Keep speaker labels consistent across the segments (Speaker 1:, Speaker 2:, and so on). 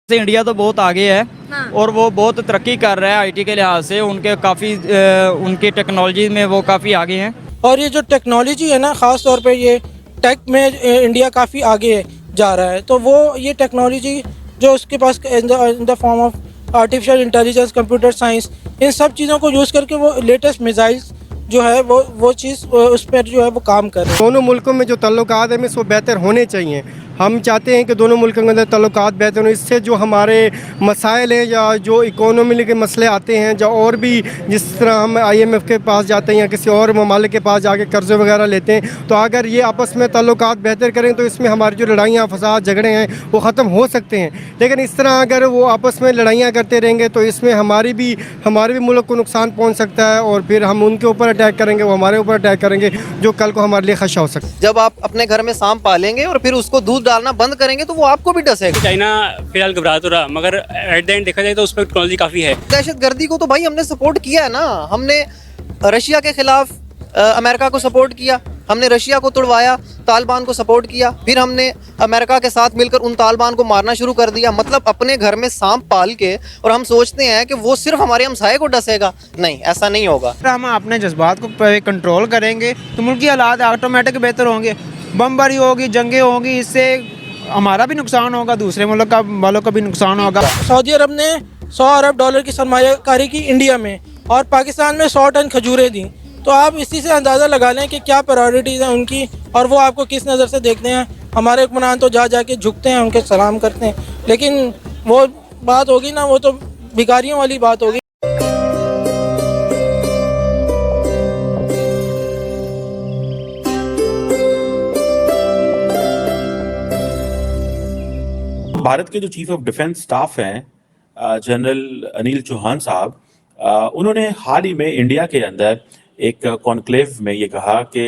Speaker 1: से इंडिया तो बहुत आगे है।
Speaker 2: हाँ।
Speaker 1: और वो बहुत तरक्की कर रहा है आईटी के लिहाज से, उनके काफ़ी उनकी टेक्नोलॉजी में वो काफ़ी आगे हैं।
Speaker 3: और ये जो टेक्नोलॉजी है ना, ख़ास तौर पे ये टेक में इंडिया काफ़ी आगे जा रहा है। तो वो ये टेक्नोलॉजी जो उसके पास in the form of artificial intelligence, computer science, इन सब चीज़ों को यूज़ करके वो लेटेस्ट मिसाइल्स जो है वो चीज़ उस पर जो है वो काम कर रहे हैं।
Speaker 4: दोनों मुल्कों में जो तल्लुकात है वो बेहतर होने चाहिए। हम चाहते हैं कि दोनों मुल्कों के अंदर तल्लुकात बेहतर हों। इससे जो हमारे मसाइल हैं या जो इकोनॉमी के मसले आते हैं, जो और भी जिस तरह हम IMF के पास जाते हैं या किसी और ममालिक के पास जाके कर्ज़े वगैरह लेते हैं, तो अगर ये आपस में तल्लुकात बेहतर करें तो इसमें हमारी जो लड़ाइयाँ फसाद झगड़े हैं वो ख़त्म हो सकते हैं। लेकिन इस तरह अगर वो आपस में लड़ाइयाँ करते रहेंगे तो इसमें हमारे भी मुल्क को नुकसान पहुँच सकता है, और फिर हम उनके ऊपर अटैक करेंगे, वो हमारे ऊपर अटैक करेंगे, जो कल को हमारे लिए खदशा हो सकता है।
Speaker 5: जब आप अपने घर में सांप पालेंगे और फिर उसको दूध डालना बंद करेंगे तो वो आपको भी डसेगा।
Speaker 6: चाइना फिलहाल घबरा तो रहा, मगर एट द एंड देखा जाए तो उस पर टेक्नोलॉजी काफ़ी है।
Speaker 5: दहशतगर्दी को तो भाई हमने सपोर्ट किया है ना। हमने रशिया के खिलाफ अमेरिका को सपोर्ट किया, हमने रशिया को तुड़वाया, तालिबान को सपोर्ट किया, फिर हमने अमेरिका के साथ मिलकर उन तालिबान को मारना शुरू कर दिया। मतलब अपने घर में सांप पाल के, और हम सोचते हैं कि वो सिर्फ हमारे हमसाये को डसेगा। नहीं, ऐसा नहीं होगा।
Speaker 7: अगर हम अपने जज्बात को कंट्रोल करेंगे तो मुल्क की हालात ऑटोमेटिक बेहतर होंगे। बमबारी होगी, जंगें होगी, इससे हमारा भी नुकसान होगा, दूसरे मुल्क का वालों का भी नुकसान होगा।
Speaker 3: सऊदी अरब ने $100 अरब की सरमायाकारी की इंडिया में, और पाकिस्तान में 100 टन खजूरें दी। तो आप इसी से अंदाज़ा लगा लें कि क्या प्रायोरिटीज़ हैं उनकी, और वो आपको किस नज़र से देखते हैं। हमारे हुक्मरान तो जा के झुकते हैं, उनके सलाम करते हैं, लेकिन वो बात होगी ना, वो तो भिखारियों वाली बात होगी।
Speaker 8: भारत के जो चीफ ऑफ डिफेंस स्टाफ हैं जनरल अनिल चौहान साहब, उन्होंने हाल ही में इंडिया के अंदर एक कॉन्क्लेव में ये कहा कि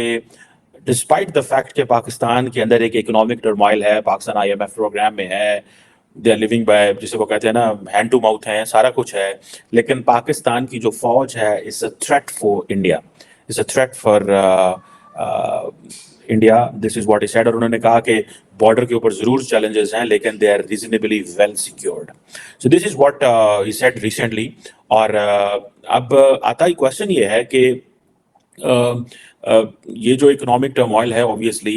Speaker 8: डिस्पाइट द फैक्ट कि पाकिस्तान के अंदर एक इकोनॉमिक टर्मोइल है, पाकिस्तान IMF प्रोग्राम में है, दे आर लिविंग बाय, जिसे वो कहते हैं ना, हैंड टू माउथ है, सारा कुछ है, लेकिन पाकिस्तान की जो फौज है is a threat for India, is a threat for India. This is what he said. और उन्होंने कहा कि बॉर्डर के ऊपर जरूर चैलेंजेस हैं, लेकिन they are reasonably well secured. So this is what he said recently. और अब आता ही क्वेश्चन ये है कि ये जो इकोनॉमिक टर्मोइल है, ऑब्वियसली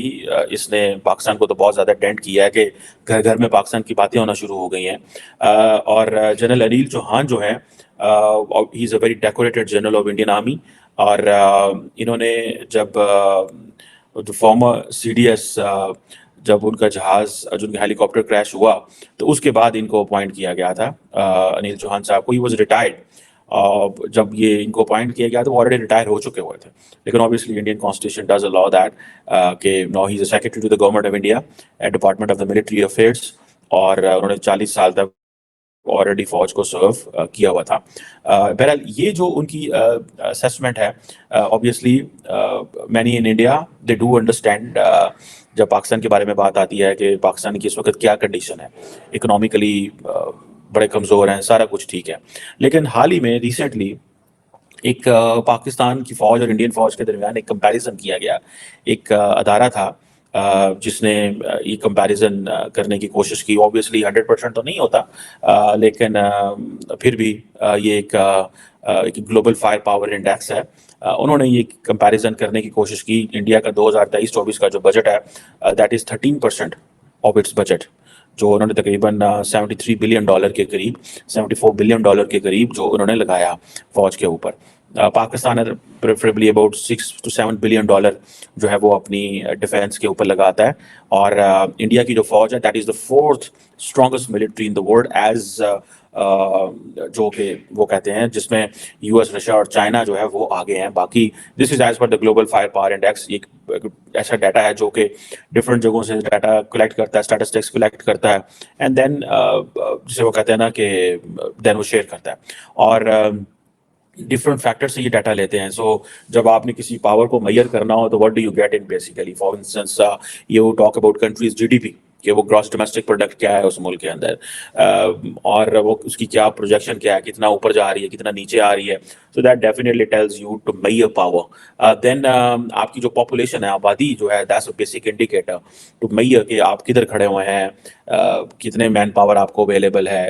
Speaker 8: इसने पाकिस्तान को तो बहुत ज़्यादा डेंट किया है कि घर घर में पाकिस्तान की बातें होना शुरू हो गई हैं। और जनरल अनिल चौहान जो है, he is a very decorated general of Indian army. और इन्होंने जब फॉर्मर CDS, जब उनका जहाज़, जो उनका हेलीकॉप्टर क्रैश हुआ, तो उसके बाद इनको अपॉइंट किया गया था अनिल चौहान साहब को। He was retired. जब ये इनको अपॉइंट किया गया तो वो ऑलरेडी रिटायर हो चुके हुए थे, लेकिन obviously Indian constitution does allow that कि now he is a secretary to the government of India at department of the military affairs. और उन्होंने 40 साल तक ऑलरेडी फौज को सर्व किया हुआ था। बहरहाल ये जो उनकी असेसमेंट है, obviously many in India they do understand, जब पाकिस्तान के बारे में बात आती है कि पाकिस्तान की इस वक्त क्या कंडीशन है, इकोनॉमिकली बड़े कमज़ोर हैं, सारा कुछ ठीक है, लेकिन हाल ही में रिसेंटली एक पाकिस्तान की फ़ौज और इंडियन फ़ौज के दरमियान एक कंपैरिजन किया गया। एक अदारा था जिसने ये कंपैरिजन करने की कोशिश की। ऑब्वियसली 100% तो नहीं होता, लेकिन फिर भी ये एक ग्लोबल फायर पावर इंडेक्स है। उन्होंने ये कंपैरिजन करने की कोशिश की। इंडिया का 2023-24 का जो बजट है, that is 13% of its budget, जो उन्होंने तकरीबन $73 बिलियन के करीब, $74 बिलियन के करीब जो उन्होंने लगाया फौज के ऊपर। Pakistan preferably about $6 to $7 billion जो है वो अपनी डिफेंस के ऊपर लगाता है। और इंडिया की जो फौज है, that is the 4th strongest military in the world, as जो कि वो कहते हैं, जिसमें US, रशिया और चाइना जो है वो आगे हैं। बाकी this is as per the global fire power index. एक ऐसा डाटा है जो कि डिफरेंट जगहों से डाटा कलेक्ट करता है, स्टैटिस्टिक्स कलेक्ट करता है, एंड देन जिसे वो कहते हैं ना कि देन वो शेयर करता है, और डिफरेंट फैक्टर से ये डाटा लेते हैं। सो जब आपने किसी पावर को मेजर करना हो तो what do you get in basically, for instance you talk about countries GDP, कि वो ग्रॉस डोमेस्टिक प्रोडक्ट क्या है उस मुल्क के अंदर, और वो उसकी क्या प्रोजेक्शन क्या है, कितना ऊपर जा रही है, कितना नीचे आ रही है. So that definitely tells you to measure power. Then आपकी जो पॉपुलेशन है, आबादी जो है, that's a basic indicator to measure कि आप किधर खड़े हुए हैं, कितने मैन पावर आपको अवेलेबल है,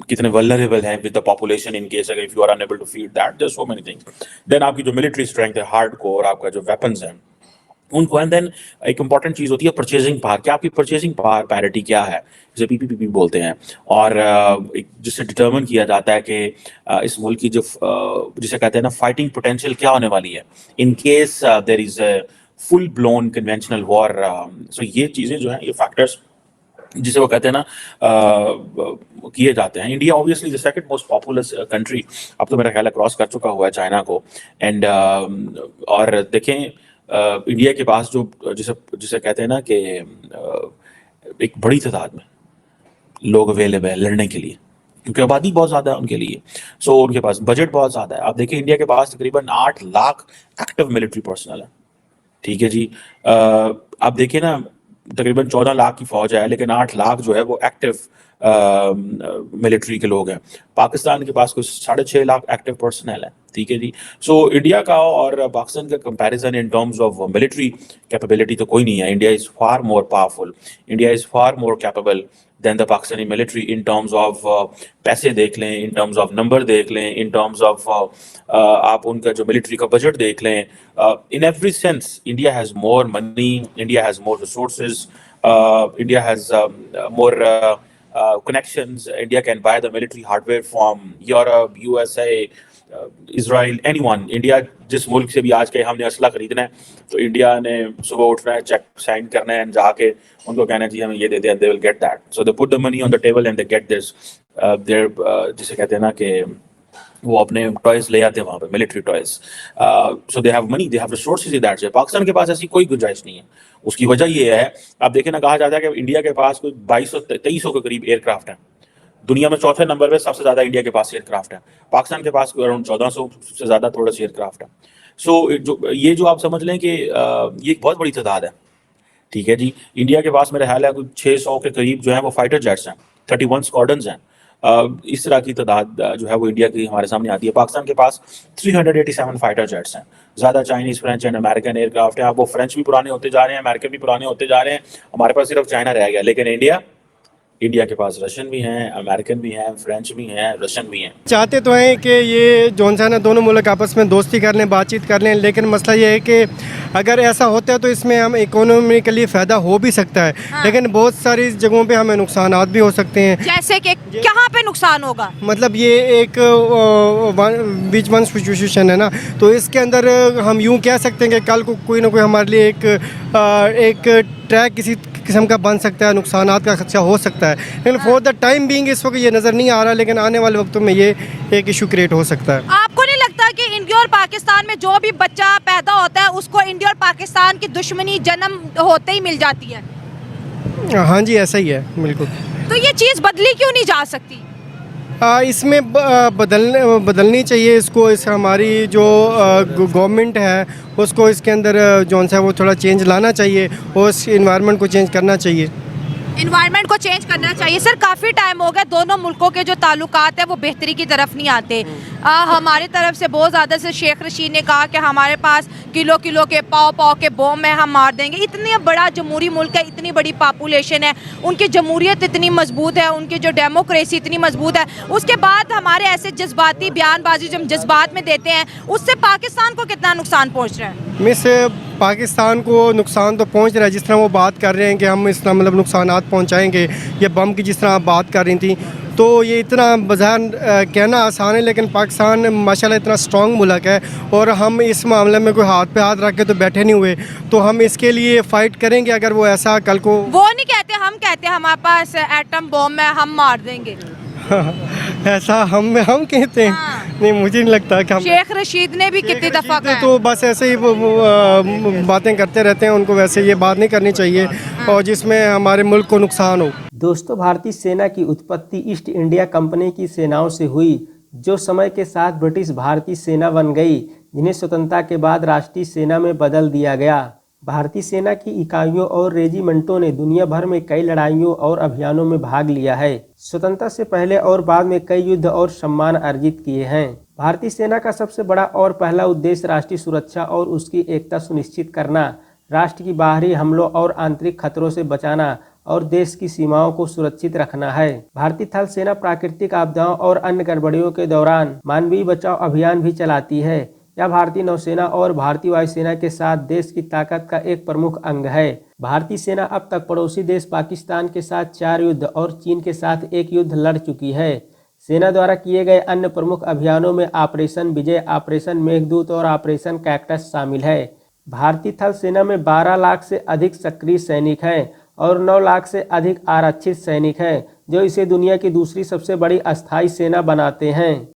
Speaker 8: कितने वल्नरेबल हैं with the population in case अगर if you are unable to feed that, there so many things. Then आपकी जो मिलिट्री स्ट्रेंथ है, हार्ड कोर, आपका जो वेपन्स हैं उनको, एंड देन एक इंपॉर्टेंट चीज होती है परचेजिंग पावर. क्या आपकी परचेजिंग पावर पैरिटी क्या है, जिसे पीपीपी बोलते हैं, और जिससे डिटरमिन किया जाता है कि इस मुल्क की जो जिसे कहते हैं ना फाइटिंग पोटेंशियल क्या होने वाली है in case there is a full blown conventional war. So ये चीजें जो हैं, ये फैक्टर्स जिसे वो कहते हैं ना किए जाते हैं. India obviously the second most populous country, अब तो मेरा ख्याल है क्रॉस कर चुका हुआ है चाइना को. एंड और देखें इंडिया के पास जो जिसे जिसे कहते हैं ना कि एक बड़ी तादाद में लोग अवेलेबल है लड़ने के लिए, क्योंकि आबादी बहुत ज़्यादा है उनके लिए. सो उनके पास बजट बहुत ज़्यादा है. आप देखिए इंडिया के पास तकरीबन 8 लाख एक्टिव मिलिट्री पर्सनल है. ठीक है जी. आप देखिए ना तकरीबन 14 लाख की फौज है, लेकिन 8 लाख जो है वो एक्टिव मिलिट्री के लोग हैं. पाकिस्तान के पास कुछ 6.5 लाख एक्टिव पर्सनल है. ठीक है जी. सो इंडिया का और पाकिस्तान का comparison in terms of military capability तो कोई नहीं है. India is far more powerful, India is far more capable than the Pakistani military in terms of पैसे देख लें, इन टर्म्स ऑफ नंबर देख लें, इन टर्म्स ऑफ आप उनका जो मिलिट्री का बजट देख लें. In every sense India has more money, India has more resources, India has more connections. India can buy the military hardware from Europe, USA, Israel, anyone. India जिस मुल्क से भी आज के हमने असला खरीदना है, तो इंडिया ने सुबह उठना है, चेक साइन करना है, जाके उनको कहना है जी हमें ये दे दें, they will get that. So they put the money on the table and they get this their जिसे कहते हैं ना कि वो अपने टॉयज ले आते हैं वहाँ पे, military toys. So they have money, they have resources in that से. पाकिस्तान के पास ऐसी कोई गुंजाइश नहीं है. उसकी वजह ये है, आप देखें ना, कहा जाता है कि इंडिया के पास कोई 2200-2300 के करीब एयरक्राफ्ट हैं. दुनिया में चौथे नंबर पे सबसे ज़्यादा इंडिया के पास एयरक्राफ्ट है. पाकिस्तान के पास अराउंड 1400 से ज़्यादा थोड़ा सा एयरक्राफ्ट है. सो जो आप समझ लें कि ये एक बहुत बड़ी तादाद है. ठीक है जी. इंडिया के पास मेरा ख्याल है कुछ 600 के करीब जो है वो फाइटर जेट्स हैं, 31 स्क्वाड्रन्स हैं. इस तरह की तादाद जो है वो इंडिया की हमारे सामने आती है. पाकिस्तान के पास 387 फाइटर जेट्स हैं. ज़्यादा Chinese, French and American aircraft हैं. अब वो फ्रेंच भी पुराने होते जा रहे हैं, अमेरिकन भी पुराने होते जा रहे हैं. हमारे पास सिर्फ चाइना रह गया. लेकिन इंडिया के पास रशियन भी हैं, अमेरिकन भी हैं, फ्रेंच भी हैं, रशियन भी हैं.
Speaker 4: चाहते तो हैं कि ये जौन सा ना दोनों मुल्क आपस में दोस्ती कर लें, बातचीत कर लें, लेकिन मसला ये है कि अगर ऐसा होता है तो इसमें हम इकोनॉमिकली फ़ायदा हो भी सकता है.
Speaker 2: हाँ।
Speaker 4: लेकिन बहुत सारी जगहों पे हमें नुकसानात भी हो सकते हैं.
Speaker 2: जैसे कि कहाँ पे नुकसान होगा?
Speaker 4: मतलब ये एक बीच वन सिचुएशन है ना, तो इसके अंदर हम यूँ कह सकते हैं कि कल को कोई ना कोई हमारे लिए एक ट्रैक किसी किस्म का बन सकता है, नुकसानात का खदशा हो सकता है. लेकिन फॉर द टाइम बीइंग इस वक्त ये नज़र नहीं आ रहा, लेकिन आने वाले वक्तों में ये एक इशू क्रिएट हो सकता है.
Speaker 2: आपको नहीं लगता कि इंडिया और पाकिस्तान में जो भी बच्चा पैदा होता है उसको इंडिया और पाकिस्तान की दुश्मनी जन्म होते ही मिल जाती है?
Speaker 4: हाँ जी, ऐसा ही है बिल्कुल.
Speaker 2: तो ये चीज़ बदली क्यों नहीं जा सकती?
Speaker 4: इसमें बदलनी चाहिए इसको. इस हमारी जो गवर्नमेंट है उसको इसके अंदर जौन सा वो थोड़ा चेंज लाना चाहिए और इस इन्वायरमेंट को चेंज करना चाहिए.
Speaker 2: इन्वायरमेंट को चेंज करना चाहिए. सर काफ़ी टाइम हो गया दोनों मुल्कों के जो ताल्लुकात है वो बेहतरी की तरफ नहीं आते. हमारी तरफ से बहुत ज़्यादा से शेख रशीद ने कहा कि हमारे पास किलो किलो के पाव के बम है, हम मार देंगे. इतनी बड़ा जमहूरी मुल्क है, इतनी बड़ी पॉपुलेशन है, उनकी जमहूरियत इतनी मजबूत है, उनकी जो डेमोक्रेसी इतनी मजबूत है, उसके बाद हमारे ऐसे जज्बाती बयानबाजी जो हम जज्बात में देते हैं उससे पाकिस्तान को कितना नुकसान पहुँच रहा है?
Speaker 4: मिस, पाकिस्तान को नुकसान तो पहुंच रहा है. जिस तरह वो बात कर रहे हैं कि हम इस तरह मतलब नुकसानात पहुंचाएंगे, या बम की जिस तरह आप बात कर रही थी, तो ये इतना बज़ाहिर कहना आसान है, लेकिन पाकिस्तान माशाल्लाह इतना स्ट्रॉन्ग मुल्क है और हम इस मामले में कोई हाथ पे हाथ रख के तो बैठे नहीं हुए. तो हम इसके लिए फ़ाइट करेंगे अगर वो ऐसा कल को.
Speaker 2: वो नहीं कहते, हम कहते हैं हमारे पास एटम बम है, हम मार देंगे.
Speaker 4: ऐसा हम कहते हैं.
Speaker 2: हाँ.
Speaker 4: नहीं, मुझे नहीं लगता कि हम.
Speaker 2: शेख रशीद ने भी कितनी दफ़ा कहा.
Speaker 4: तो बस ऐसे ही वो बातें करते रहते हैं. उनको वैसे ये बात नहीं करनी चाहिए और जिसमें हमारे मुल्क को नुकसान हो.
Speaker 9: दोस्तों, भारतीय सेना की उत्पत्ति ईस्ट इंडिया कंपनी की सेनाओं से हुई, जो समय के साथ ब्रिटिश भारतीय सेना बन गई, जिन्हें स्वतंत्रता के बाद राष्ट्रीय सेना में बदल दिया गया. भारतीय सेना की इकाइयों और रेजिमेंटों ने दुनिया भर में कई लड़ाइयों और अभियानों में भाग लिया है। स्वतंत्रता से पहले और बाद में कई युद्ध और सम्मान अर्जित किए हैं। भारतीय सेना का सबसे बड़ा और पहला उद्देश्य राष्ट्रीय सुरक्षा और उसकी एकता सुनिश्चित करना, राष्ट्र की बाहरी हमलों और आंतरिक खतरों से बचाना और देश की सीमाओं को सुरक्षित रखना है। भारतीय थल सेना प्राकृतिक आपदाओं और अन्य गड़बड़ियों के दौरान मानवीय बचाव अभियान भी चलाती है। यह भारतीय नौसेना और भारतीय वायुसेना के साथ देश की ताकत का एक प्रमुख अंग है। भारतीय सेना अब तक पड़ोसी देश पाकिस्तान के साथ 4 युद्ध और चीन के साथ 1 युद्ध लड़ चुकी है। सेना द्वारा किए गए अन्य प्रमुख अभियानों में ऑपरेशन विजय, ऑपरेशन मेघदूत और ऑपरेशन कैक्टस शामिल है। भारतीय थल सेना में 12 लाख से अधिक सक्रिय सैनिक हैं और 9 लाख से अधिक आरक्षित सैनिक हैं, जो इसे दुनिया की दूसरी सबसे बड़ी अस्थायी सेना बनाते हैं।